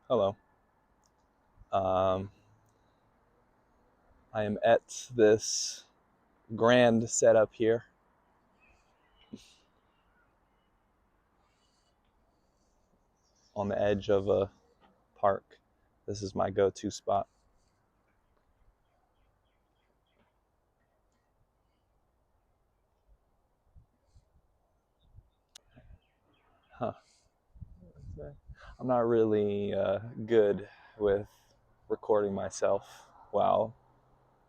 Hello. Um, I am at this grand setup here on the edge of a park. This is my go-to spot. Huh. I'm not really good with recording myself while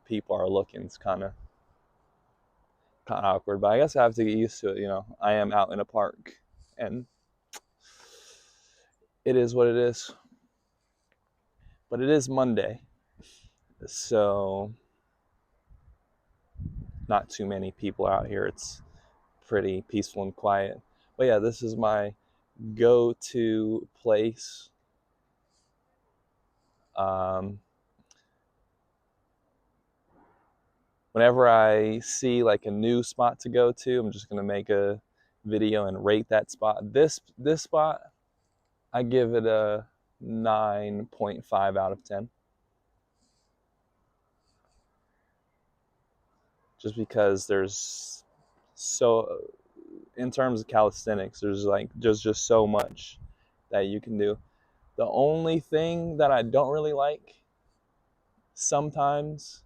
people are looking. It's kind of awkward, but I guess I have to get used to it. I am out in a park, and it is what it is. But it is Monday, so not too many people out here. It's pretty peaceful and quiet. But yeah, this is my go-to place. Um, Whenever I see like a new spot to go to, I'm just gonna make a video and rate that spot. This spot, I give it a 9.5 out of 10. Just because there's so in terms of calisthenics, there's like just so much that you can do. The only thing that I don't really like sometimes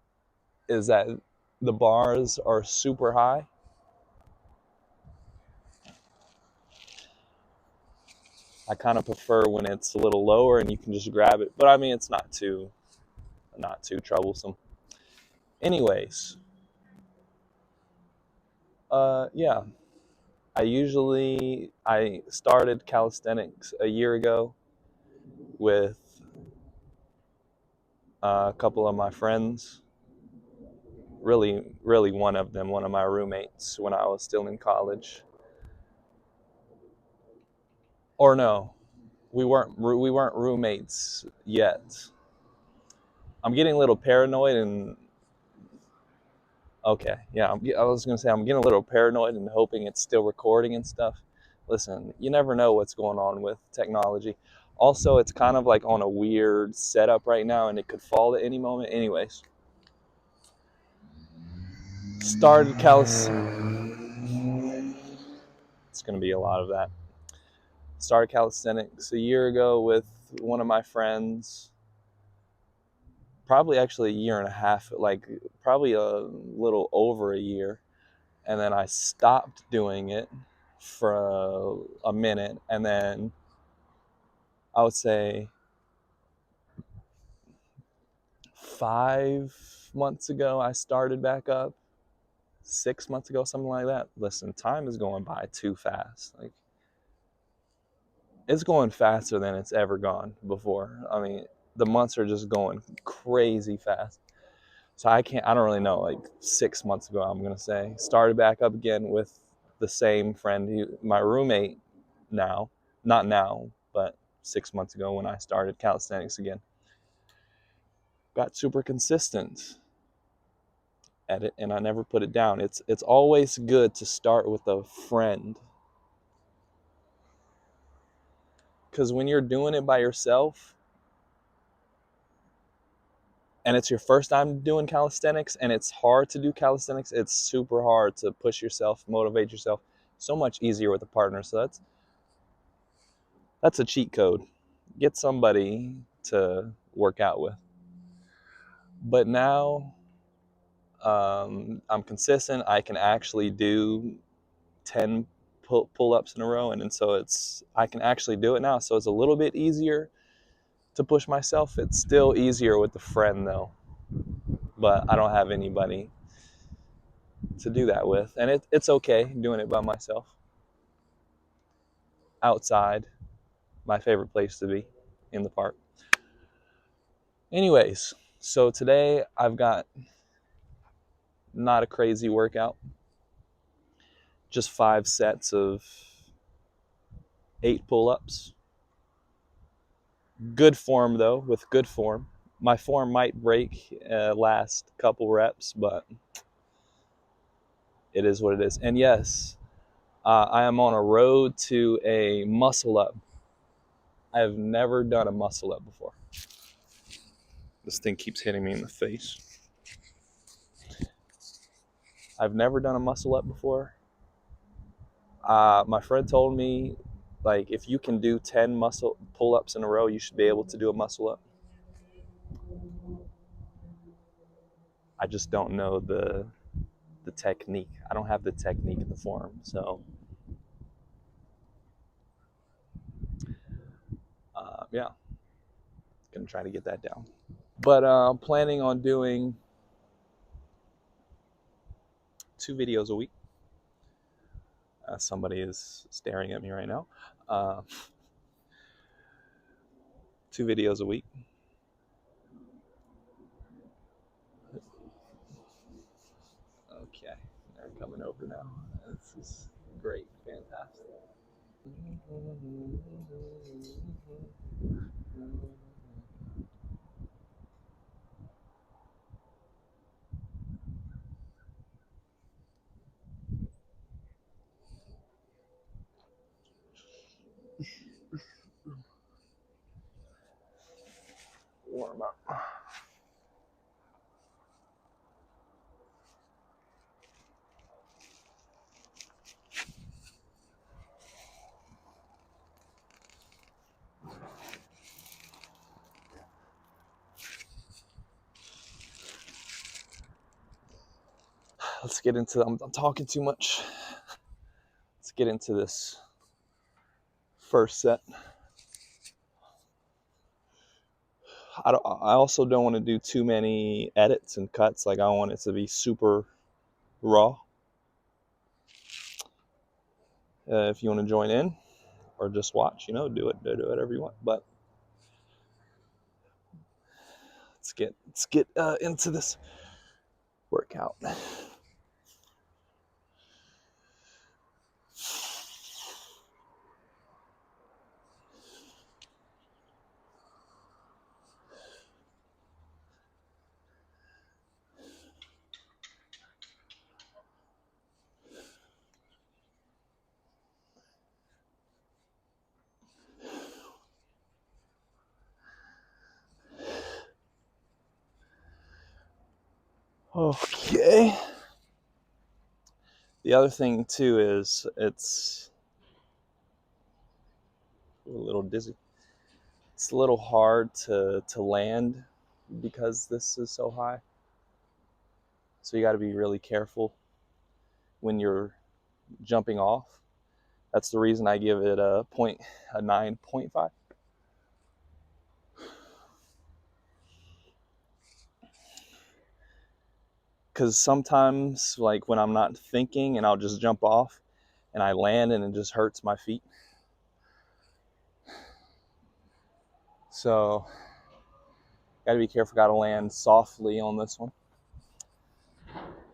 is that the bars are super high. I kind of prefer when it's a little lower and you can just grab it. But I mean, it's not too troublesome. Anyways, yeah, I started calisthenics a year ago with a couple of my friends. Really, really, one of them, one of my roommates when I was still in college. Or no, we weren't roommates yet. I'm getting a little paranoid and okay, yeah, I was gonna say I'm getting a little paranoid and hoping it's still recording and stuff. Listen, you never know what's going on with technology. Also, it's kind of like on a weird setup right now, and it could fall at any moment. Anyways, started Calis. It's gonna be a lot of that. Started calisthenics a year ago with one of my friends. Probably actually a year and a half, like probably a little over a year, and then I stopped doing it for a minute, and then I would say 5 months ago I started back up. 6 months ago, something like that. Listen, time is going by too fast. Like it's going faster than it's ever gone before. I mean, the months are just going crazy fast. So I don't really know. Like 6 months ago, I'm gonna say started back up again with the same friend, my roommate now, not now, but 6 months ago when I started calisthenics again. Got super consistent at it, and I never put it down. It's always good to start with a friend, because when you're doing it by yourself and it's your first time doing calisthenics and it's hard to do calisthenics, it's super hard to push yourself, motivate yourself. So much easier with a partner. So that's a cheat code. Get somebody to work out with. But now I'm consistent. I can actually do 10 pull-ups in a row, and so I can actually do it now. So it's a little bit easier to push myself. It's still easier with a friend though, but I don't have anybody to do that with, and it's okay doing it by myself outside. My favorite place to be, in the park. Anyways, so today I've got not a crazy workout, just 5 sets of 8 pull-ups. Good form though, with good form. My form might break last couple reps, but it is what it is. And yes, I am on a road to a muscle up. I have never done a muscle up before. This thing keeps hitting me in the face. I've never done a muscle up before. My friend told me, like, if you can do 10 muscle pull-ups in a row, you should be able to do a muscle up. I just don't know the technique. I don't have the technique in the form, so yeah, gonna try to get that down. But I'm planning on doing 2 videos a week. Somebody is staring at me right now. 2 videos a week. Okay, they're coming over now. This is great, fantastic. Warm up. Let's get into. I'm talking too much. Let's get into this first set. I also don't want to do too many edits and cuts. Like, I want it to be super raw. If you want to join in or just watch, do whatever you want. But let's get into this workout. Okay. The other thing too is it's a little dizzy. It's a little hard to land because this is so high. So you got to be really careful when you're jumping off. That's the reason I give it a 9.5. Because sometimes, like, when I'm not thinking and I'll just jump off and I land and it just hurts my feet. So got to be careful. Got to land softly on this one.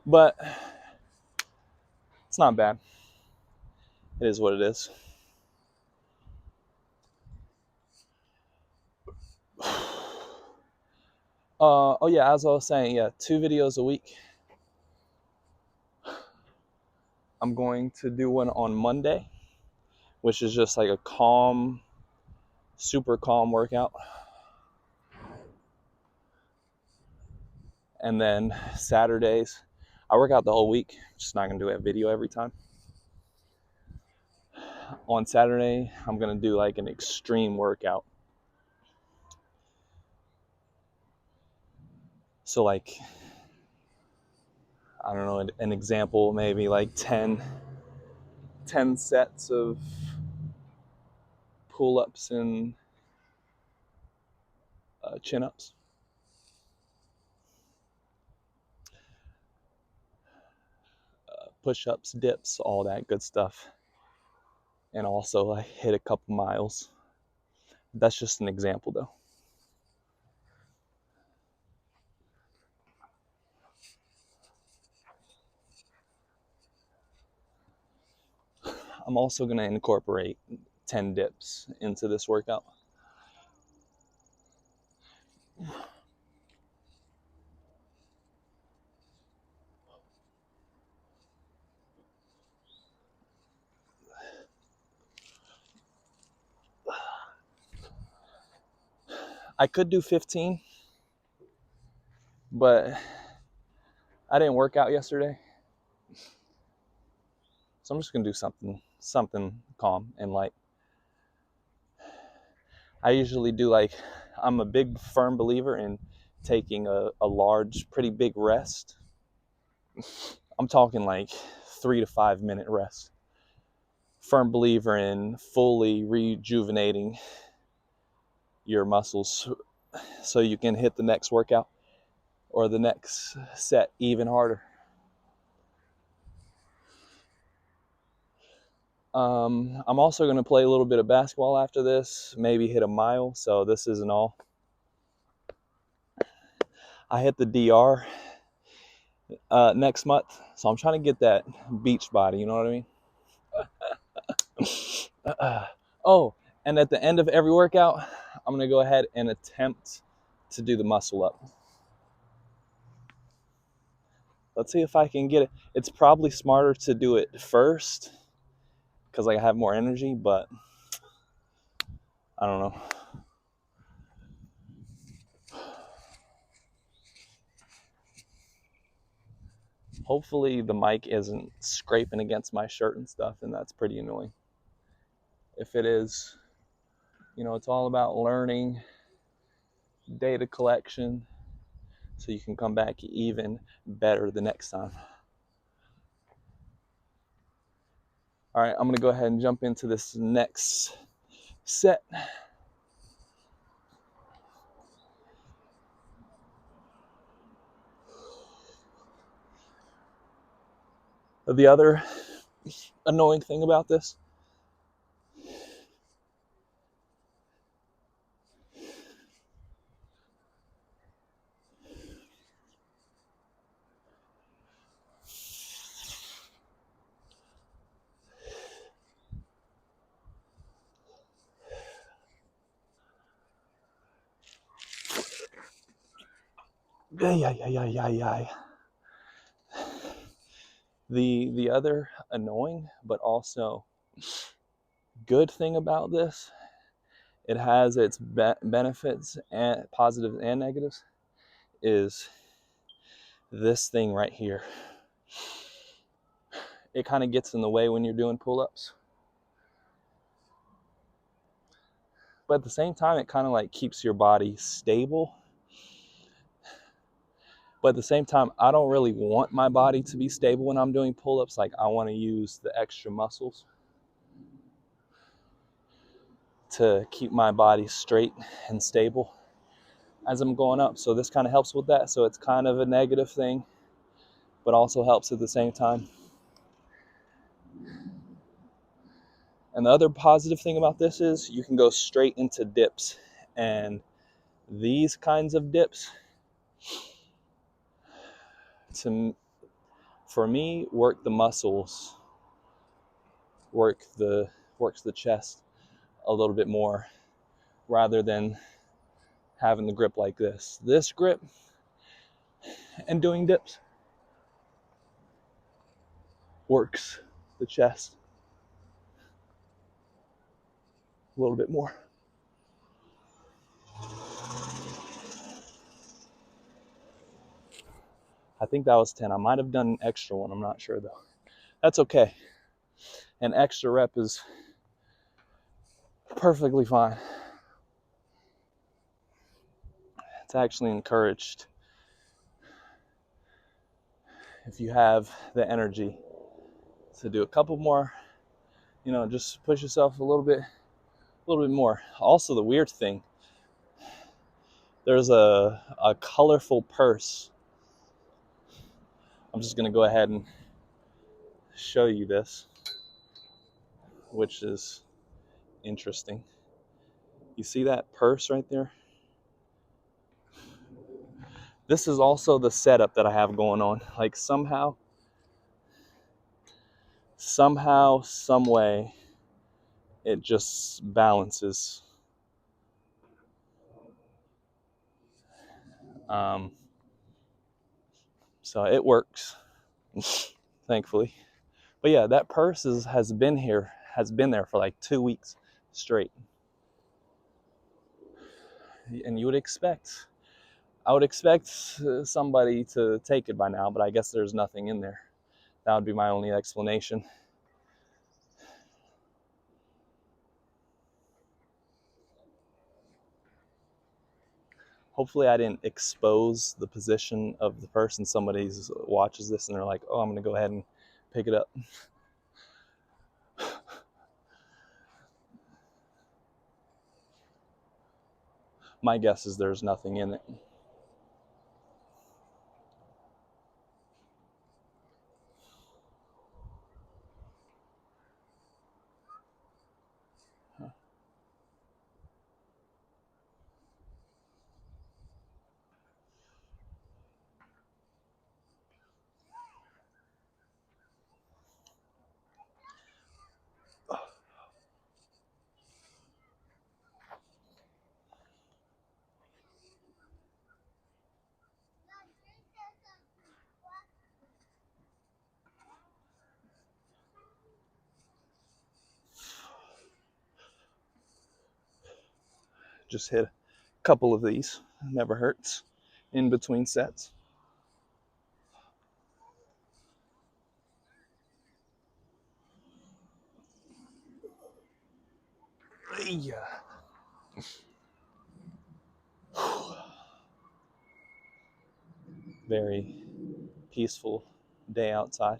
But it's not bad. It is what it is. Oh yeah, as I was saying, yeah, 2 videos a week. I'm going to do one on Monday, which is just like a calm, super calm workout. And then Saturdays, I work out the whole week. Just not gonna do a video every time. On Saturday, I'm gonna do like an extreme workout. So like, I don't know, an example, maybe like 10 sets of pull-ups and chin-ups. Push-ups, dips, all that good stuff. And also like hit a couple miles. That's just an example though. I'm also going to incorporate 10 dips into this workout. I could do 15, but I didn't work out yesterday. So I'm just gonna do something calm and light. I usually do I'm a big firm believer in taking a large, pretty big rest. I'm talking like 3 to 5 minute rest. Firm believer in fully rejuvenating your muscles so you can hit the next workout or the next set even harder. I'm also going to play a little bit of basketball after this, maybe hit a mile, so this isn't all. I hit the DR next month, so I'm trying to get that beach body, you know what I mean? Oh, and at the end of every workout, I'm going to go ahead and attempt to do the muscle up. Let's see if I can get it. It's probably smarter to do it first because I have more energy, but I don't know. Hopefully the mic isn't scraping against my shirt and stuff, and that's pretty annoying. If it is, it's all about learning, data collection, so you can come back even better the next time. All right, I'm gonna go ahead and jump into this next set. The other annoying thing about this the other annoying but also good thing about this, it has its benefits and positives and negatives, is this thing right here. It kind of gets in the way when you're doing pull-ups, but at the same time it kind of keeps your body stable. But at the same time, I don't really want my body to be stable when I'm doing pull-ups. I want to use the extra muscles to keep my body straight and stable as I'm going up. So this kind of helps with that. So it's kind of a negative thing, but also helps at the same time. And the other positive thing about this is you can go straight into dips. And these kinds of dips, for me, work the muscles, works the chest a little bit more, rather than having the grip like this. This grip and doing dips works the chest a little bit more. I think that was 10. I might have done an extra one. I'm not sure though. That's okay. An extra rep is perfectly fine. It's actually encouraged if you have the energy to do a couple more, just push yourself a little bit more. Also, the weird thing, there's a colorful purse. I'm just going to go ahead and show you this, which is interesting. You see that purse right there? This is also the setup that I have going on. Somehow, some way, it just balances. So it works, thankfully. But yeah, that purse has been there for 2 weeks straight. And I would expect somebody to take it by now, but I guess there's nothing in there. That would be my only explanation. Hopefully I didn't expose the position of the person. Somebody watches this and they're like, oh, I'm going to go ahead and pick it up. My guess is there's nothing in it. Just hit a couple of these. Never hurts in between sets. Yeah. Very peaceful day outside.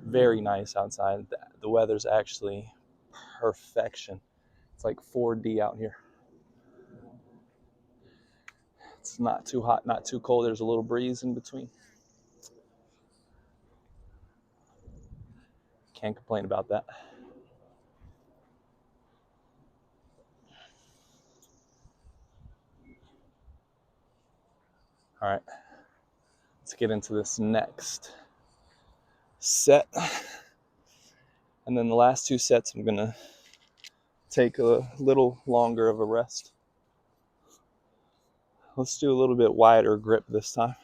Very nice outside. The weather's actually perfection. It's like 4D out here. It's not too hot, not too cold. There's a little breeze in between. Can't complain about that. All right, let's get into this next set. And then the last two sets, I'm gonna take a little longer of a rest. Let's do a little bit wider grip this time.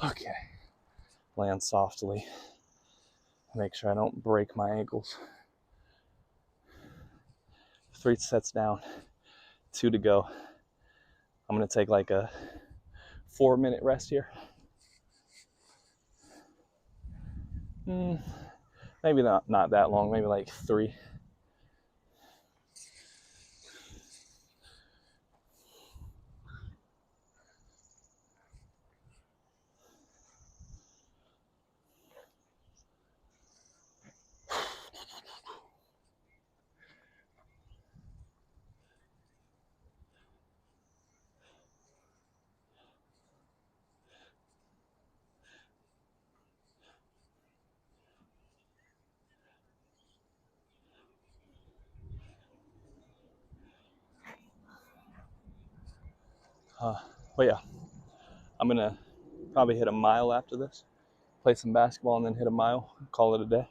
Okay, land softly. Make sure I don't break my ankles. 3 sets down, 2 to go. I'm gonna take like a 4-minute rest here. Maybe not that long, maybe like 3. But yeah, I'm gonna probably hit a mile after this, play some basketball, and then hit a mile, call it a day.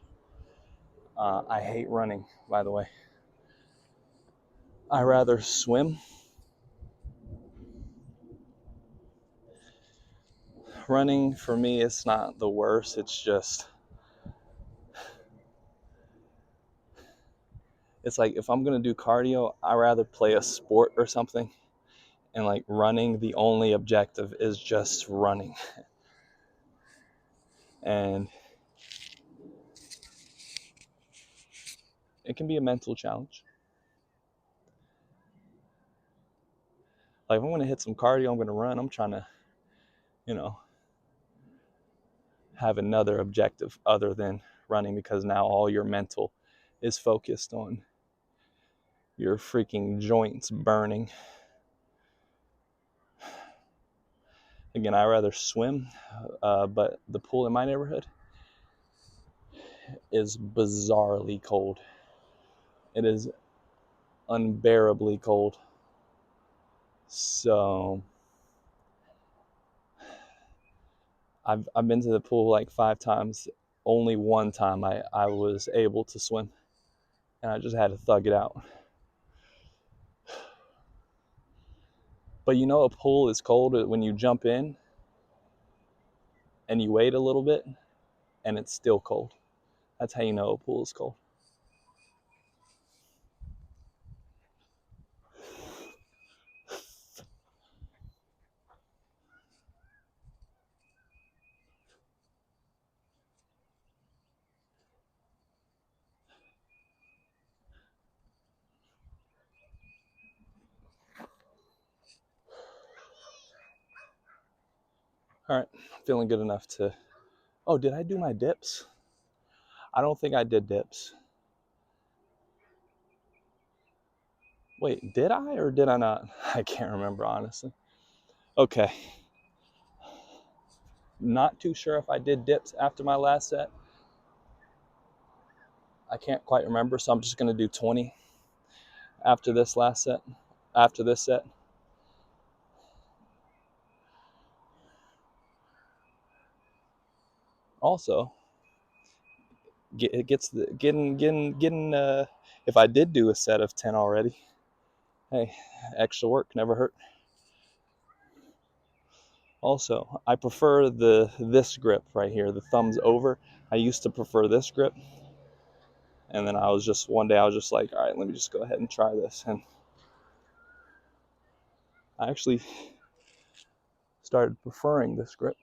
I hate running, by the way. I rather swim. Running for me, it's not the worst. It's just, it's like if I'm gonna do cardio, I rather play a sport or something. And like running, the only objective is just running. And it can be a mental challenge. Like if I'm gonna hit some cardio, I'm gonna run. I'm trying to, have another objective other than running, because now all your mental is focused on your freaking joints burning. Again, I rather swim, but the pool in my neighborhood is bizarrely cold. It is unbearably cold. So I've been to the pool like 5 times. Only one time I was able to swim, and I just had to thug it out. But you know, a pool is cold when you jump in and you wait a little bit and it's still cold. That's how you know a pool is cold. All right, feeling good enough to... Oh, did I do my dips? I don't think I did dips. Wait, did I or did I not? I can't remember, honestly. Okay. Not too sure if I did dips after my last set. I can't quite remember, so I'm just going to do 20 after this last set, after this set. Also, if I did do a set of 10 already, hey, extra work never hurt. Also, I prefer this grip right here, the thumbs over. I used to prefer this grip, and then one day I was just like, all right, let me just go ahead and try this, and I actually started preferring this grip.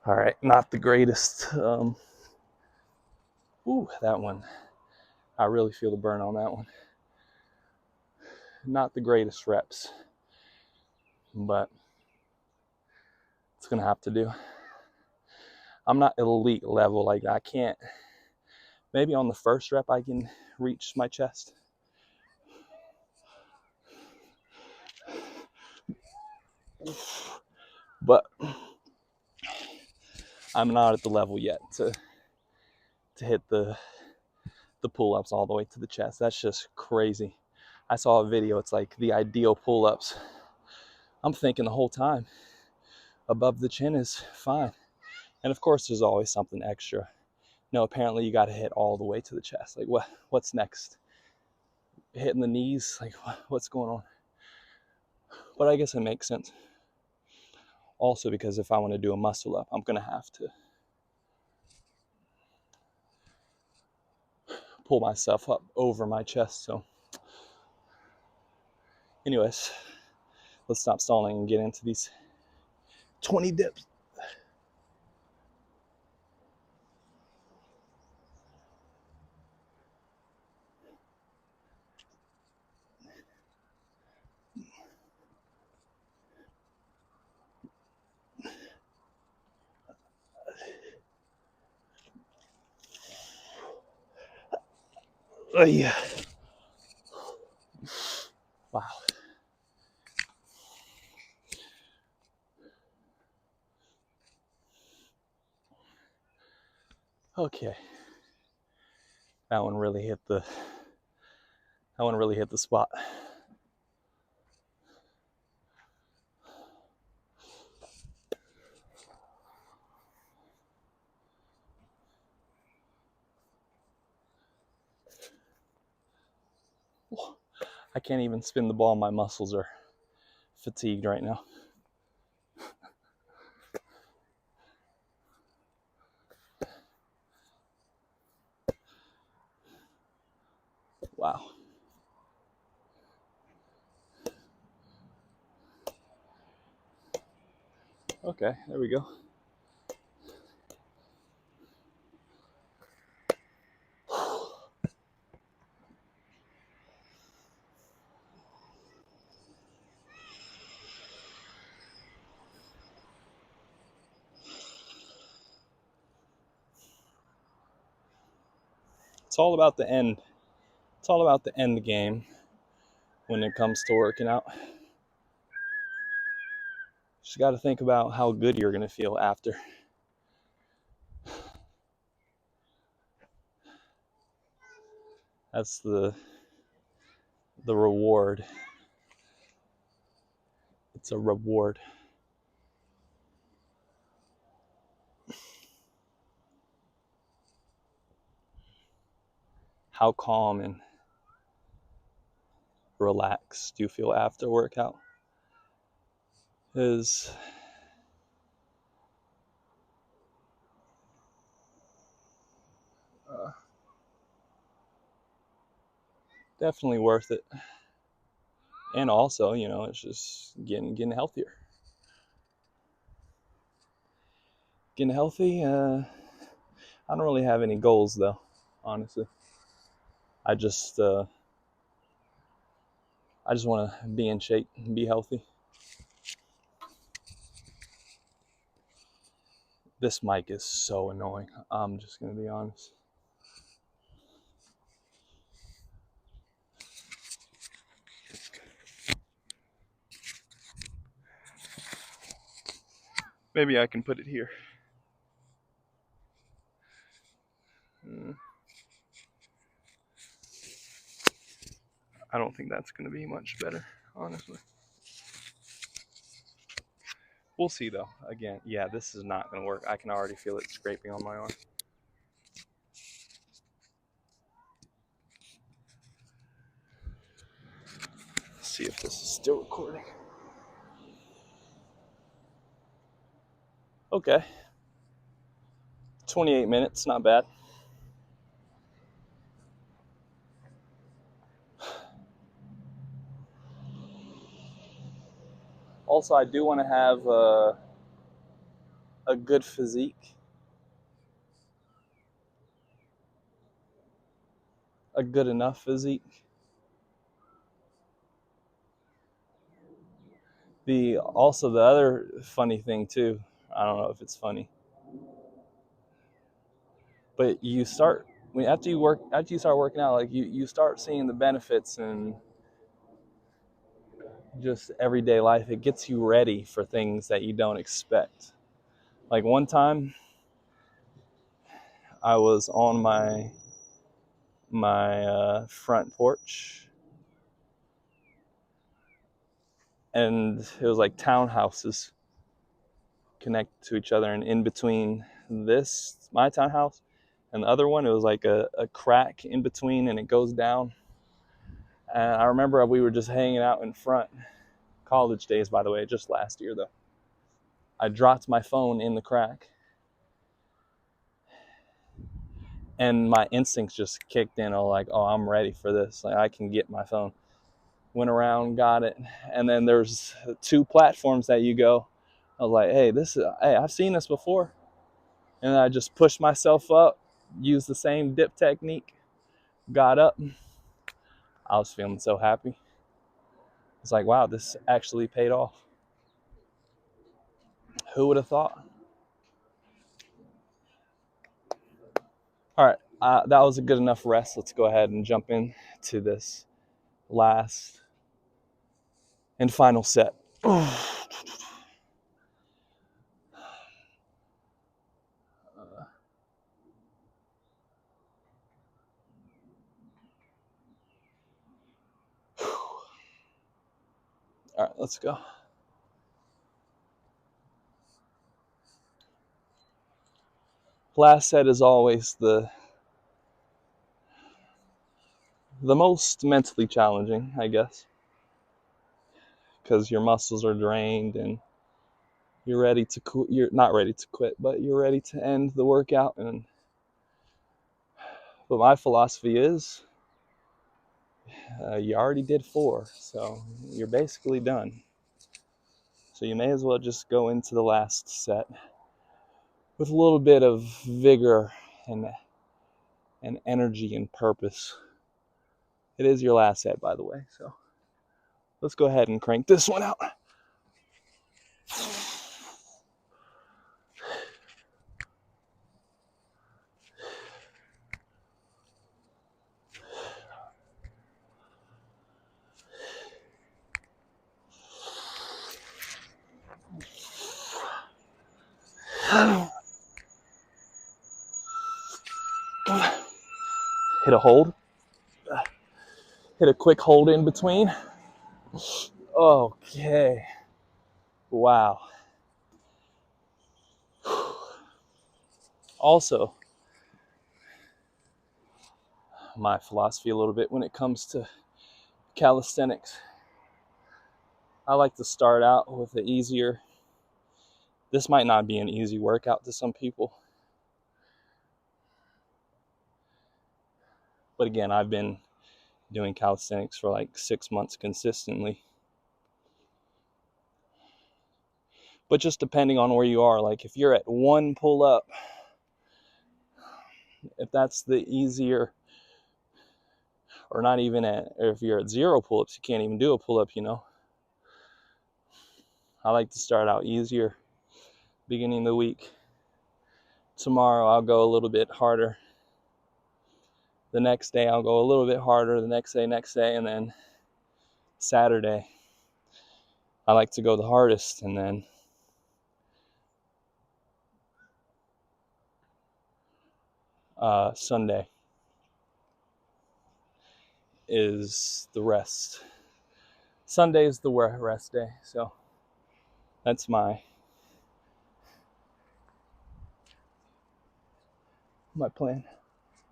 All right, not the greatest. Ooh, that one. I really feel the burn on that one. Not the greatest reps, but it's gonna have to do. I'm not elite level, like I can't. Maybe on the first rep I can reach my chest. But I'm not at the level yet to hit the pull-ups all the way to the chest. That's just crazy. I saw a video, it's like the ideal pull-ups. I'm thinking the whole time above the chin is fine. And of course there's always something extra. No, apparently you got to hit all the way to the chest. Like what's next? Hitting the knees? Like what's going on? But I guess it makes sense. Also because if I want to do a muscle up, I'm going to have to pull myself up over my chest. So anyways, let's stop stalling and get into these 20 dips. Yeah. Wow. Okay. That one really hit the spot. I can't even spin the ball. My muscles are fatigued right now. Wow. Okay, there we go. It's all about the end. It's all about the end game when it comes to working out. Just got to think about how good you're going to feel after. That's the reward. It's a reward. How calm and relaxed you feel after workout is definitely worth it. And also, it's just getting healthier. Getting healthy. I don't really have any goals though, honestly. I just want to be in shape and be healthy. This mic is so annoying. I'm just gonna be honest. Maybe I can put it here. I don't think that's gonna be much better, honestly. We'll see though. Again, yeah, this is not gonna work. I can already feel it scraping on my arm. Let's see if this is still recording. Okay. 28 minutes, not bad. Also, I do want to have a good physique. A good enough physique. The other funny thing too, I don't know if it's funny, but you start after you start working out, like you start seeing the benefits and just everyday life. It gets you ready for things that you don't expect. Like one time I was on my front porch, and it was like townhouses connect to each other, and in between my townhouse and the other one, it was like a crack in between, and it goes down. And I remember we were just hanging out in front. College days, by the way, just last year though. I dropped my phone in the crack, and my instincts just kicked in. I was like, oh, I'm ready for this. Like, I can get my phone. Went around, got it. And then there's 2 platforms that you go. I was like, hey, I've seen this before. And I just pushed myself up, used the same dip technique, got up. I was feeling so happy. It's like, wow, this actually paid off. Who would have thought? All right, that was a good enough rest. Let's go ahead and jump in to this last and final set. All right, let's go. Last set is always the most mentally challenging, I guess, because your muscles are drained and you're ready to quit. You're not ready to quit, but you're ready to end the workout. But my philosophy is, you already did 4, so you're basically done. So you may as well just go into the last set with a little bit of vigor and energy and purpose. It is your last set, by the way, so let's go ahead and crank this one out. Hit a hold. Hit a quick hold in between. Okay. Wow. Also, my philosophy a little bit when it comes to calisthenics, I like to start out with the easier. This might not be an easy workout to some people, but again, I've been doing calisthenics for like 6 months consistently. But just depending on where you are, like if you're at 1 pull up, if that's the easier, or not even or if you're at 0 pull-ups, you can't even do a pull-up, you know. I like to start out easier beginning of the week. Tomorrow I'll go a little bit harder. The next day I'll go a little bit harder. The next day, and then Saturday I like to go the hardest, and then Sunday is the rest. Sunday is the rest day, so that's my plan.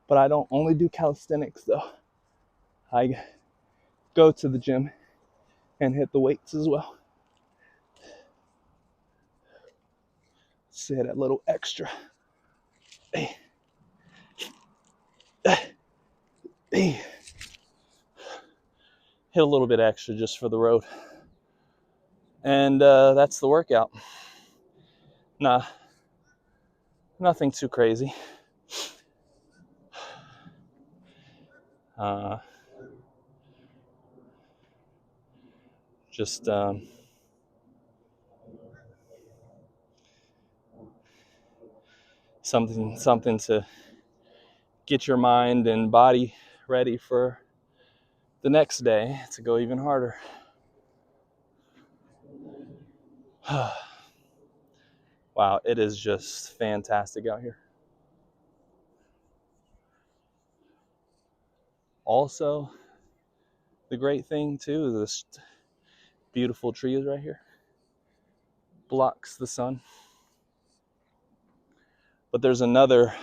But I don't only do calisthenics though. I go to the gym and hit the weights as well. Say that little extra. Hey. Hey. Hit a little bit extra just for the road. And that's the workout. Nah, nothing too crazy. Just something to get your mind and body ready for the next day to go even harder. Wow, it is just fantastic out here. Also, the great thing too is this beautiful trees right here. Blocks the sun. But there's another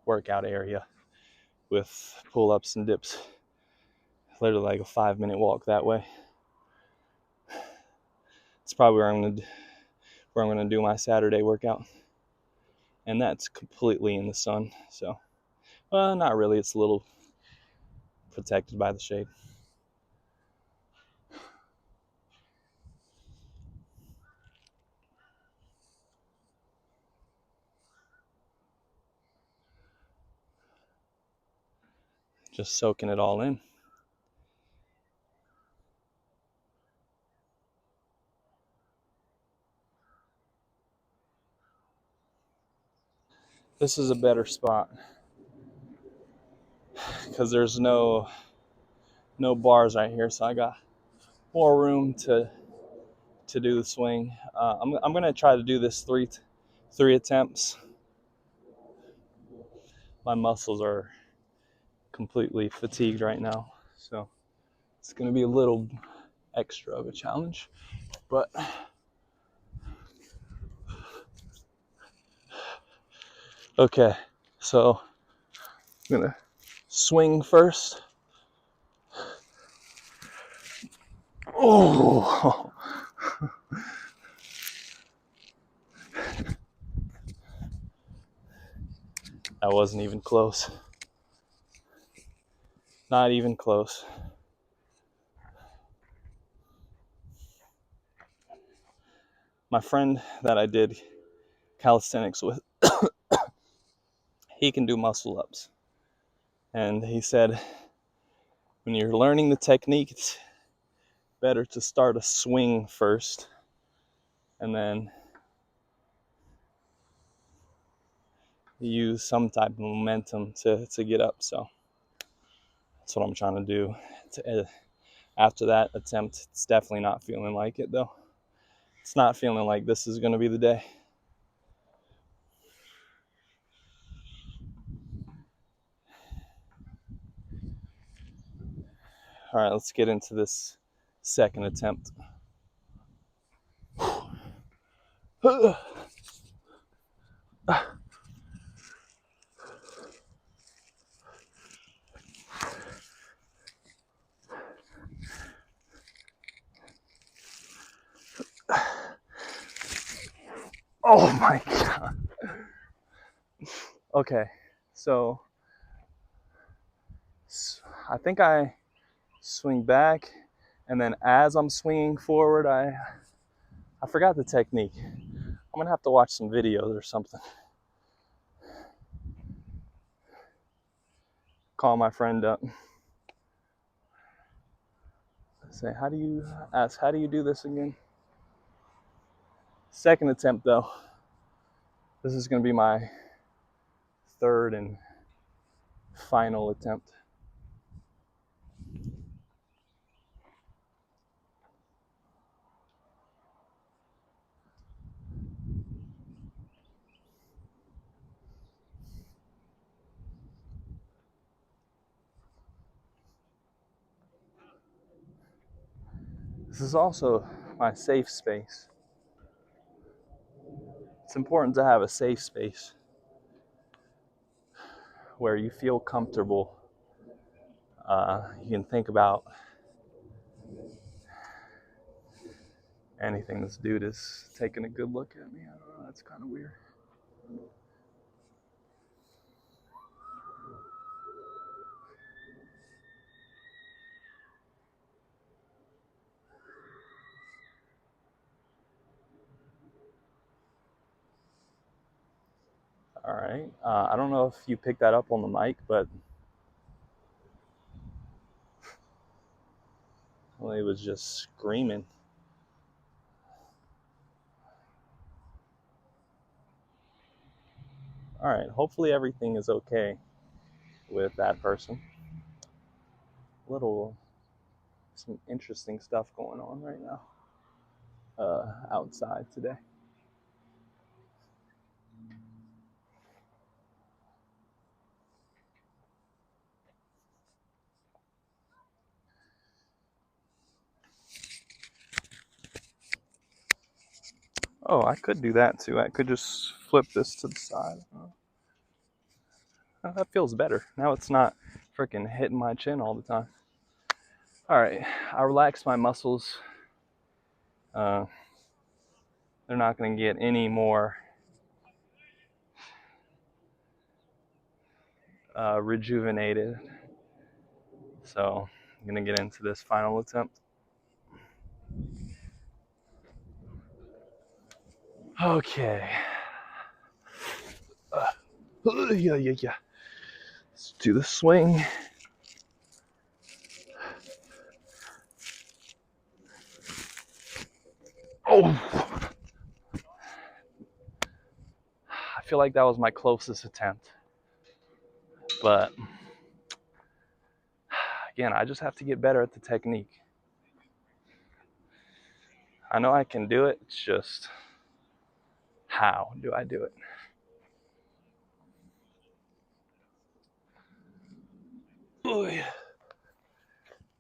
workout area with pull-ups and dips. Literally like a 5-minute walk that way. It's probably where I'm gonna do my Saturday workout. And that's completely in the sun. So, not really. It's a little protected by the shade. Just soaking it all in. This is a better spot because there's no bars right here, so I got more room to do the swing. I'm gonna try to do this three attempts. My muscles are completely fatigued right now, so it's gonna be a little extra of a challenge, but okay. So I'm gonna swing first. Oh. That wasn't even close. Not even close. My friend that I did calisthenics with, he can do muscle ups. And he said, when you're learning the technique, it's better to start a swing first and then use some type of momentum to get up. So that's what I'm trying to do. After that attempt, it's definitely not feeling like it though. It's not feeling like this is going to be the day. All right, let's get into this second attempt. Oh my God. Okay, so I think I swing back, and then as I'm swinging forward, I forgot the technique. I'm gonna have to watch some videos or something. Call my friend up. Say, how do you do this again? Second attempt though. This is gonna be my third and final attempt. This is also my safe space. It's important to have a safe space where you feel comfortable. You can think about anything. This dude is taking a good look at me. I don't know, that's kind of weird. All right. I don't know if you picked that up on the mic, but well, he was just screaming. All right. Hopefully everything is okay with that person. Some interesting stuff going on right now outside today. Oh, I could do that too. I could just flip this to the side. Oh, that feels better. Now it's not freaking hitting my chin all the time. All right, I relaxed my muscles. They're not going to get any more rejuvenated. So I'm going to get into this final attempt. Okay. Yeah. Let's do the swing. Oh! I feel like that was my closest attempt. But again, I just have to get better at the technique. I know I can do it. It's just, how do I do it?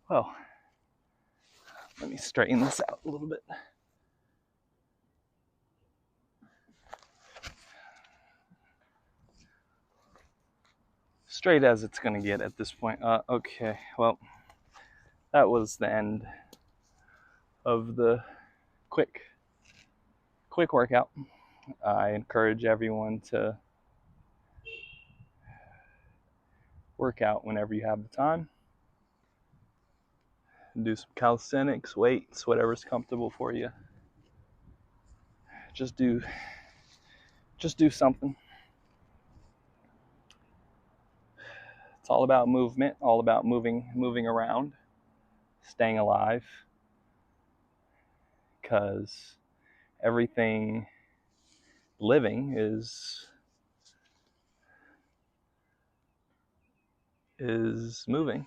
Well, let me straighten this out a little bit. Straight as it's going to get at this point. Okay, well, that was the end of the quick workout. I encourage everyone to work out whenever you have the time. Do some calisthenics, weights, whatever's comfortable for you. Just do something. It's all about movement, all about moving around, staying alive, because everything living is moving.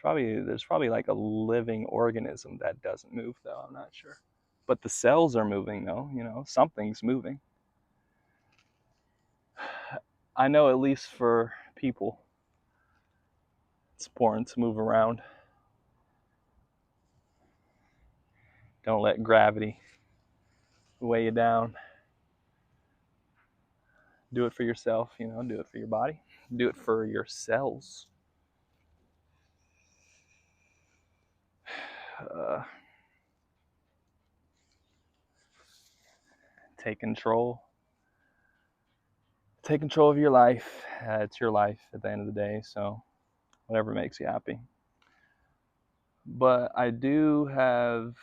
There's probably like a living organism that doesn't move though. I'm not sure, but the cells are moving though. Something's moving. I know at least for people, it's important to move around. Don't let gravity weigh you down. Do it for yourself. Do it for your body. Do it for your cells. Uh, take control. Take control of your life. It's your life at the end of the day, so whatever makes you happy. But I do have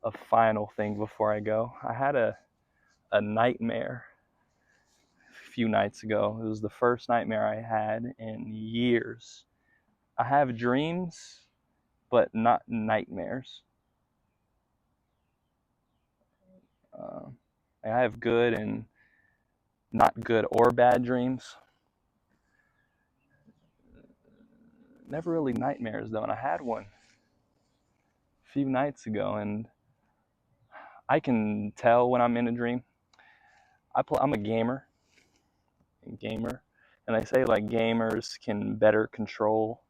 a final thing before I go. I had a nightmare a few nights ago. It was the first nightmare I had in years. I have dreams, but not nightmares. I have good and not good or bad dreams. Never really nightmares though, and I had one a few nights ago, and I can tell when I'm in a dream. I'm a gamer, and they say like gamers can better control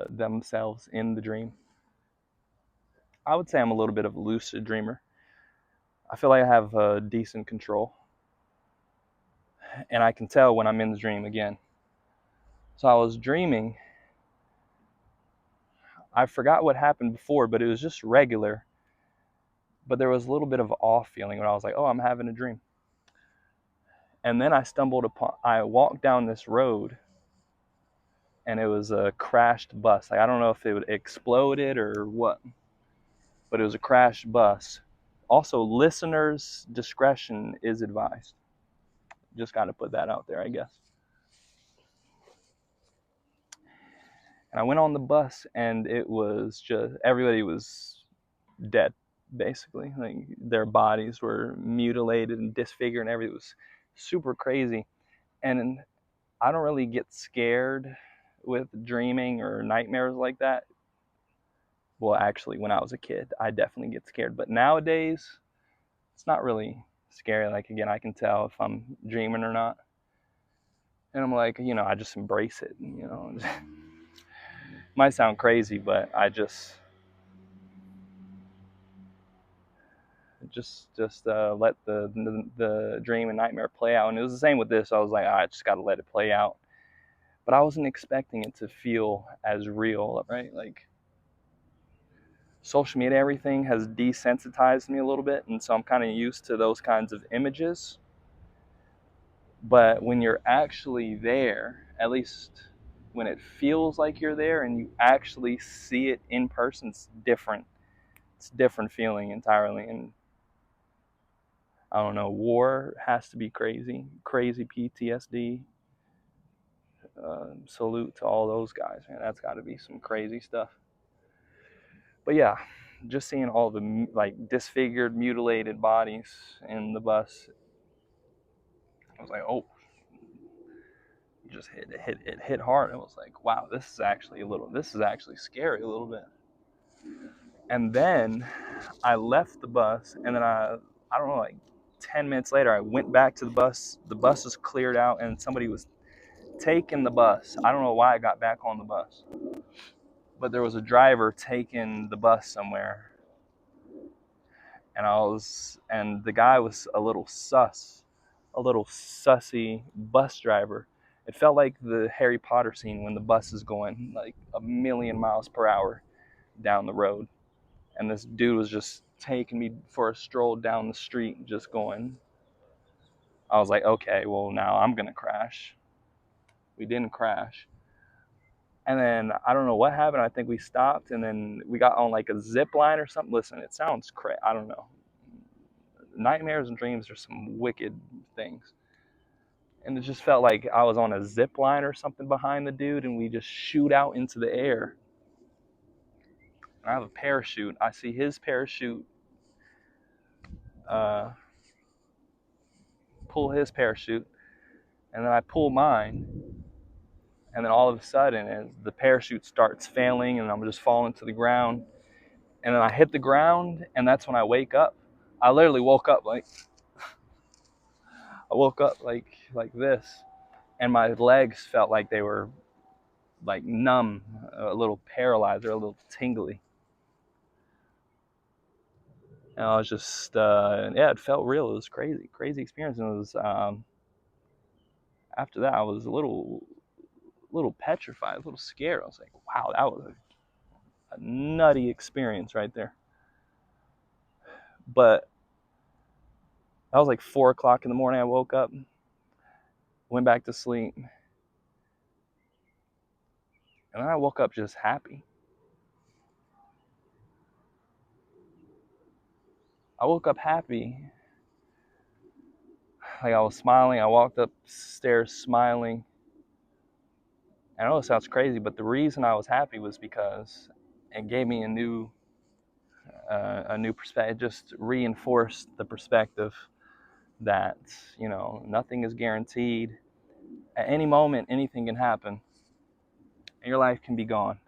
themselves in the dream. I would say I'm a little bit of a lucid dreamer. I feel like I have decent control, and I can tell when I'm in the dream again. So I was dreaming. I forgot what happened before, but it was just regular. But there was a little bit of off feeling when I was like, oh, I'm having a dream. And then I walked down this road, and it was a crashed bus. Like, I don't know if it would exploded or what, but it was a crashed bus. Also, listeners' discretion is advised. Just got to put that out there, I guess. And I went on the bus, and it was just, everybody was dead, basically. Like, their bodies were mutilated and disfigured, and everything was super crazy. And I don't really get scared with dreaming or nightmares like that. Well, actually, when I was a kid, I definitely get scared. But nowadays, it's not really scary. Like, again, I can tell if I'm dreaming or not. And I'm like, I just embrace it. Might sound crazy, but I just let the dream and nightmare play out. And it was the same with this. I was like, I just got to let it play out. But I wasn't expecting it to feel as real, right? Like, social media, everything has desensitized me a little bit, and so I'm kind of used to those kinds of images. But when you're actually there, at least when it feels like you're there and you actually see it in person, it's different. It's a different feeling entirely. And I don't know, war has to be crazy PTSD. Salute to all those guys, man. That's got to be some crazy stuff. But yeah, just seeing all the like disfigured, mutilated bodies in the bus, I was like, oh, just it hit hard. It was like, wow, this is actually scary a little bit. And then I left the bus, and then I don't know, like 10 minutes later, I went back to the bus. The bus was cleared out, and somebody was taking the bus. I don't know why I got back on the bus, but there was a driver taking the bus somewhere. And the guy was a little sussy bus driver. It felt like the Harry Potter scene when the bus is going like a million miles per hour down the road. And this dude was just taking me for a stroll down the street, just going. I was like, okay, well, now I'm going to crash. We didn't crash. And then I don't know what happened. I think we stopped, and then we got on like a zip line or something. Listen, it sounds crazy. I don't know. Nightmares and dreams are some wicked things. And it just felt like I was on a zip line or something behind the dude, and we just shoot out into the air. I have a parachute. I see his parachute, pull his parachute, and then I pull mine, And then all of a sudden, as the parachute starts failing and I'm just falling to the ground, and then I hit the ground, and that's when I wake up. I literally woke up like like this, and my legs felt like they were like numb, a little paralyzed, or a little tingly. And I was just yeah, it felt real. It was crazy experience. And it was after that I was a little petrified, a little scared. I was like, wow, that was a nutty experience right there. But that was like 4 o'clock in the morning. I woke up, went back to sleep, and then I woke up just happy. I woke up happy. Like I was smiling. I walked upstairs smiling. I know it sounds crazy, but the reason I was happy was because it gave me a new perspective. It just reinforced the perspective that, you know, nothing is guaranteed. At any moment, anything can happen, and your life can be gone.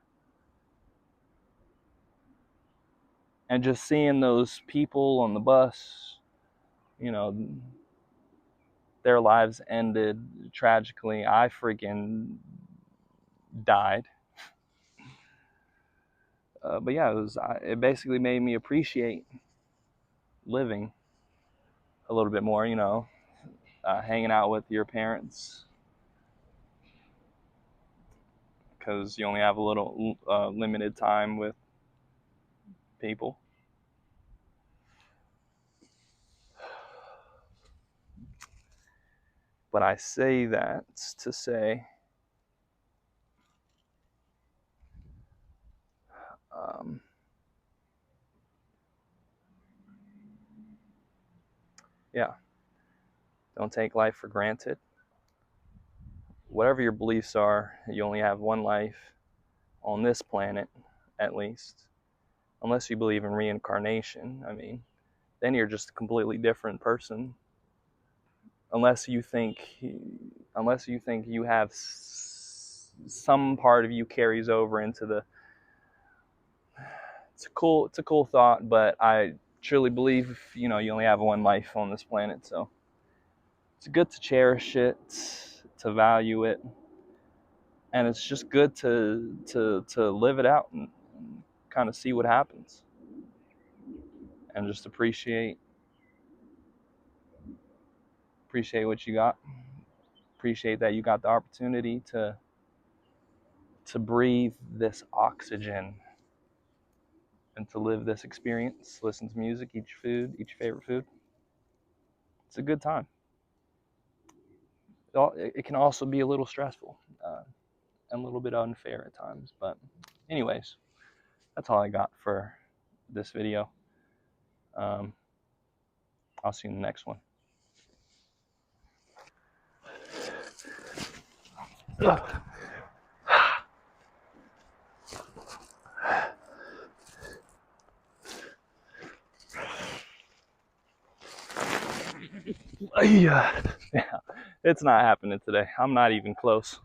And just seeing those people on the bus, you know, their lives ended tragically. I freaking died. But yeah, it basically made me appreciate living a little bit more, you know, hanging out with your parents, because you only have a little limited time with people. But I say that to say, um, yeah, don't take life for granted. Whatever your beliefs are, you only have one life on this planet, at least. Unless you believe in reincarnation, I mean, then you're just a completely different person. Unless you think you have some part of you carries over into the. It's a cool thought, but I truly believe, you know, you only have one life on this planet, so it's good to cherish it, to value it, and it's just good to live it out and kind of see what happens, and just appreciate what you got. Appreciate that you got the opportunity to breathe this oxygen and to live this experience, listen to music, eat your favorite food. It's a good time. It can also be a little stressful and a little bit unfair at times. But anyways, that's all I got for this video. I'll see you in the next one. Yeah, it's not happening today. I'm not even close.